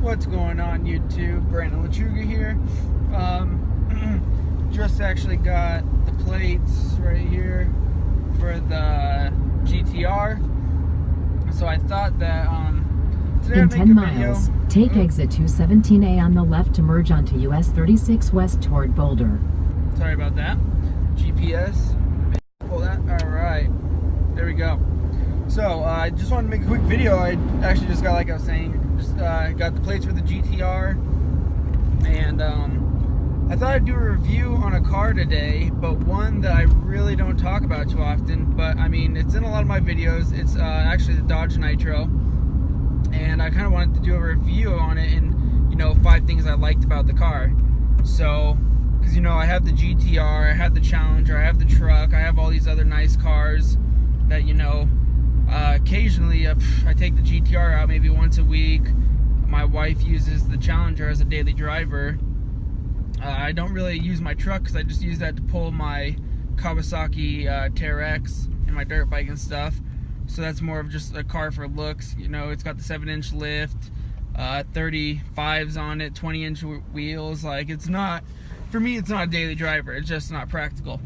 What's going on YouTube? Brandon Latruga here. Just actually got the plates right here for the GTR. So I thought that today in I'd 10 make a miles, video. take exit 217A on the left to merge onto US 36 west toward Boulder. Sorry about that. GPS. Pull that. Alright. There we go. So I just wanted to make a quick video. I actually just got, like I was saying, got the plates for the GTR, and I thought I'd do a review on a car today, but one that I really don't talk about too often, but I mean, it's in a lot of my videos. It's actually the Dodge Nitro, and I kind of wanted to do a review on it and, you know, 5 things I liked about the car. So, because, you know, I have the GTR, I have the Challenger, I have the truck, I have all these other nice cars that, you know, occasionally I take the GTR out maybe once a week. My wife uses the Challenger as a daily driver. I don't really use my truck because I just use that to pull my Kawasaki TRX and my dirt bike and stuff. So that's more of just a car for looks. You know, it's got the 7-inch lift, 35s on it, 20-inch wheels. Like, it's not, for me, it's not a daily driver. It's just not practical.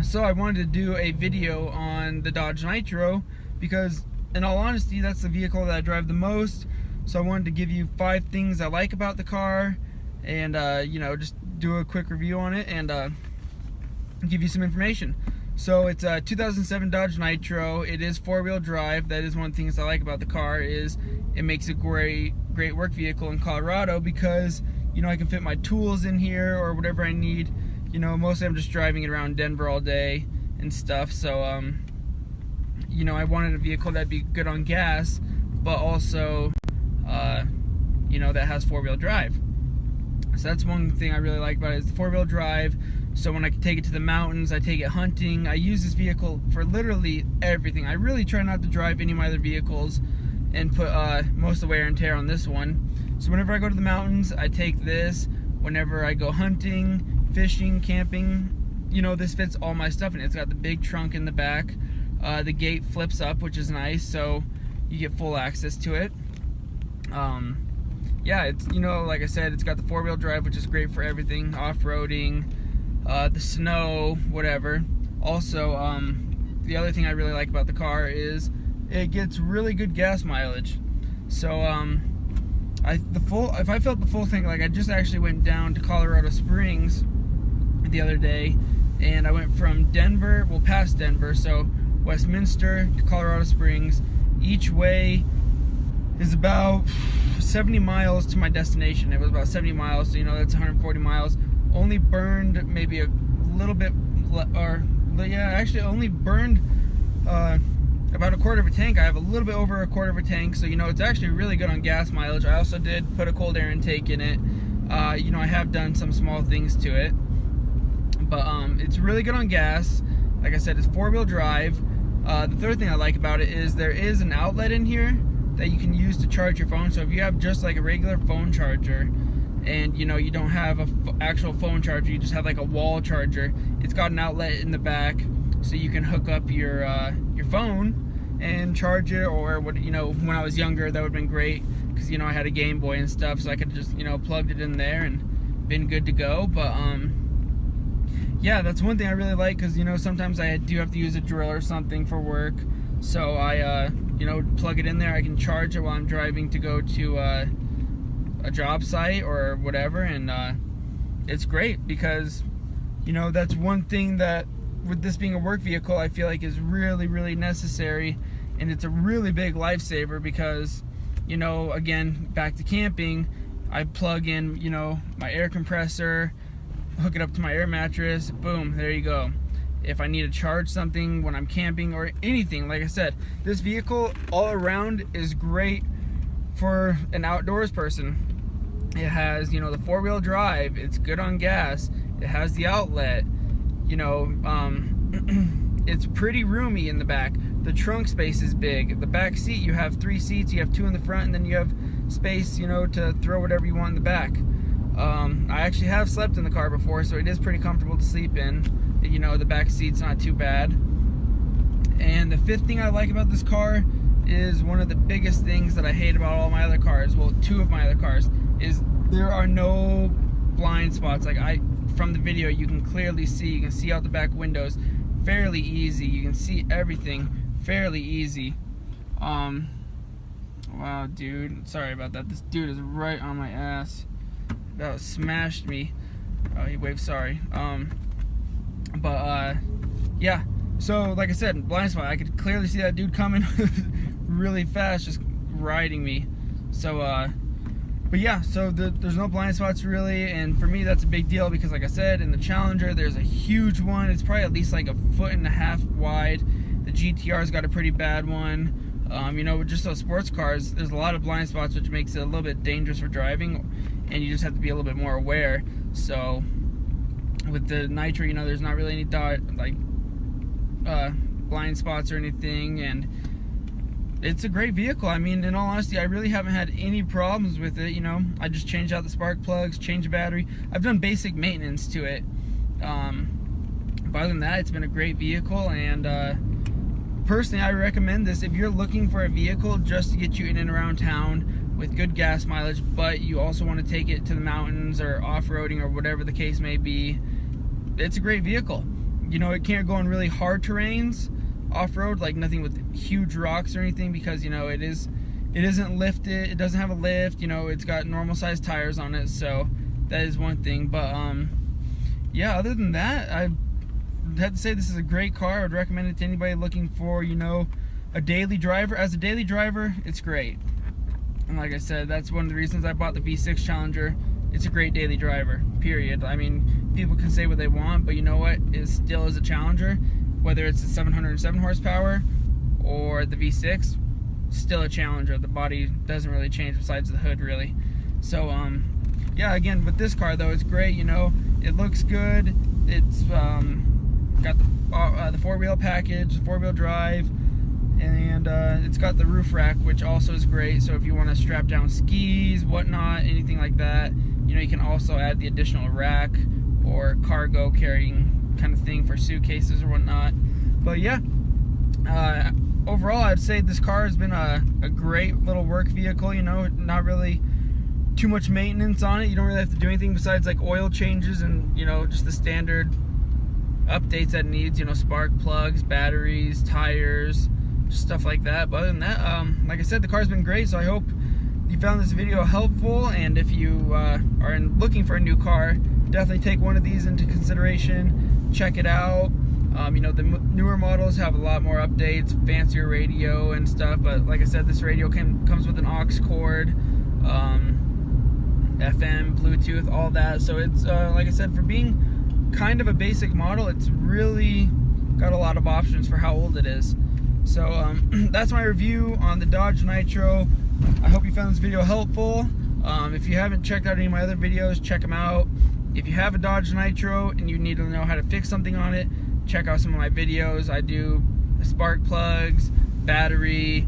So I wanted to do a video on the Dodge Nitro because, in all honesty, that's the vehicle that I drive the most. So I wanted to give you 5 things I like about the car, and you know, just do a quick review on it and give you some information. So it's a 2007 Dodge Nitro. It is 4-wheel drive. That is one of the things I like about the car, is it makes a great work vehicle in Colorado because, you know, I can fit my tools in here or whatever I need. You know, mostly I'm just driving it around Denver all day and stuff. So you know, I wanted a vehicle that'd be good on gas, but also you know, that has 4-wheel drive. So that's one thing I really like about it, is the 4-wheel drive. So when I can take it to the mountains, I take it hunting. I use this vehicle for literally everything. I really try not to drive any of my other vehicles and put most of the wear and tear on this one. So whenever I go to the mountains, I take this. Whenever I go hunting, fishing, camping, you know, this fits all my stuff in it. It's got the big trunk in the back. The gate flips up, which is nice, so you get full access to it. Yeah, it's, you know, like I said, it's got the 4-wheel drive, which is great for everything, off-roading, the snow, whatever. Also, the other thing I really like about the car is it gets really good gas mileage. So, if I felt the full thing, like I just actually went down to Colorado Springs the other day, and I went from Denver, well, past Denver, so Westminster to Colorado Springs. Each way is about 70 miles to my destination. It was about 70 miles, so, you know, that's 140 miles. Only burned maybe a little bit, or yeah, actually only burned about a quarter of a tank. I have a little bit over a quarter of a tank, so, you know, it's actually really good on gas mileage. I also did put a cold air intake in it. You know, I have done some small things to it, but it's really good on gas. Like I said, it's 4-wheel drive. The third thing I like about it is there is an outlet in here that you can use to charge your phone. So if you have just like a regular phone charger, and, you know, you don't have a actual phone charger, you just have like a wall charger, it's got an outlet in the back, so you can hook up your phone and charge it. Or, what, you know, when I was younger, that would have been great because, you know, I had a Game Boy and stuff, so I could just, you know, plugged it in there and been good to go. But yeah, that's one thing I really like, because, you know, sometimes I do have to use a drill or something for work, so I you know, plug it in there. I can charge it while I'm driving to go to a job site or whatever, and it's great because, you know, that's one thing that, with this being a work vehicle, I feel like is really necessary, and it's a really big lifesaver because, you know, again, back to camping, I plug in, you know, my air compressor, hook it up to my air mattress, boom, there you go. If I need to charge something when I'm camping or anything, like I said, this vehicle all around is great for an outdoors person. It has, you know, the 4-wheel drive, it's good on gas, it has the outlet, you know, it's pretty roomy in the back. The trunk space is big. The back seat, you have 3 seats, you have 2 in the front, and then you have space, you know, to throw whatever you want in the back. I actually have slept in the car before, so it is pretty comfortable to sleep in. You know, the back seat's not too bad. And the 5th thing I like about this car is one of the biggest things that I hate about all my other cars. Well, two of my other cars is there are no blind spots. Like from the video, you can clearly see. You can see out the back windows fairly easy. You can see everything fairly easy. Wow, dude. Sorry about that. This dude is right on my ass. That smashed me. Oh, he waved sorry. Yeah. So, like I said, blind spot. I could clearly see that dude coming really fast, just riding me. So, but yeah, so there's no blind spots really, and for me that's a big deal because, like I said, in the Challenger there's a huge one. It's probably at least like 1.5 feet wide. The GTR's got a pretty bad one. You know, with just those sports cars, there's a lot of blind spots, which makes it a little bit dangerous for driving, and you just have to be a little bit more aware. So with the Nitro, you know, there's not really any blind spots or anything, and it's a great vehicle. I mean, in all honesty, I really haven't had any problems with it. You know, I just changed out the spark plugs, changed the battery. I've done basic maintenance to it. But other than that, it's been a great vehicle, and personally, I recommend this if you're looking for a vehicle just to get you in and around town with good gas mileage, but you also want to take it to the mountains or off-roading or whatever the case may be. It's a great vehicle. You know, it can't go on really hard terrains off-road, like nothing with huge rocks or anything, because, you know, it isn't lifted. It doesn't have a lift. You know, it's got normal sized tires on it, so that is one thing. But yeah, other than that, I have to say this is a great car. I would recommend it to anybody looking for, you know, a daily driver. As a daily driver, it's great. And like I said, that's one of the reasons I bought the V6 Challenger. It's a great daily driver, period. I mean, people can say what they want, but you know what? It still is a Challenger. Whether it's the 707 horsepower or the V6, still a Challenger. The body doesn't really change besides the hood, really. So, yeah, again, with this car, though, it's great. You know, it looks good. It's got the four-wheel package, four-wheel drive, and it's got the roof rack, which also is great. So if you want to strap down skis, whatnot, anything like that, you know, you can also add the additional rack or cargo carrying kind of thing for suitcases or whatnot. But yeah, overall, I'd say this car has been a great little work vehicle. You know, not really too much maintenance on it. You don't really have to do anything besides like oil changes and, you know, just the standard updates that it needs, you know, spark plugs, batteries, tires, just stuff like that. But other than that, like I said, the car's been great. So I hope you found this video helpful, and if you are looking for a new car, definitely take one of these into consideration. Check it out. You know, the newer models have a lot more updates, fancier radio and stuff, but like I said, this radio comes with an aux cord, FM, Bluetooth, all that. So it's like I said, for being kind of a basic model, it's really got a lot of options for how old it is. So that's my review on the Dodge Nitro. I hope you found this video helpful. If you haven't checked out any of my other videos, check them out. If you have a Dodge Nitro and you need to know how to fix something on it, check out some of my videos. I do spark plugs, battery,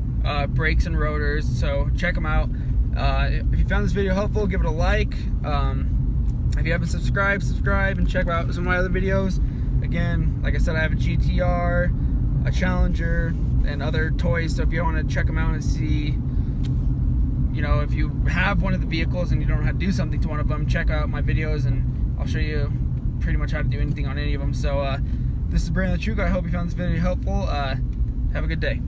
brakes and rotors, so check them out. If you found this video helpful, give it a like. If you haven't subscribed, subscribe and check out some of my other videos. Again, like I said, I have a GTR, a Challenger, and other toys, so if you want to check them out and see, you know, if you have one of the vehicles and you don't know how to do something to one of them, check out my videos and I'll show you pretty much how to do anything on any of them. So this is Brandon the True Guy. I hope you found this video helpful. Have a good day.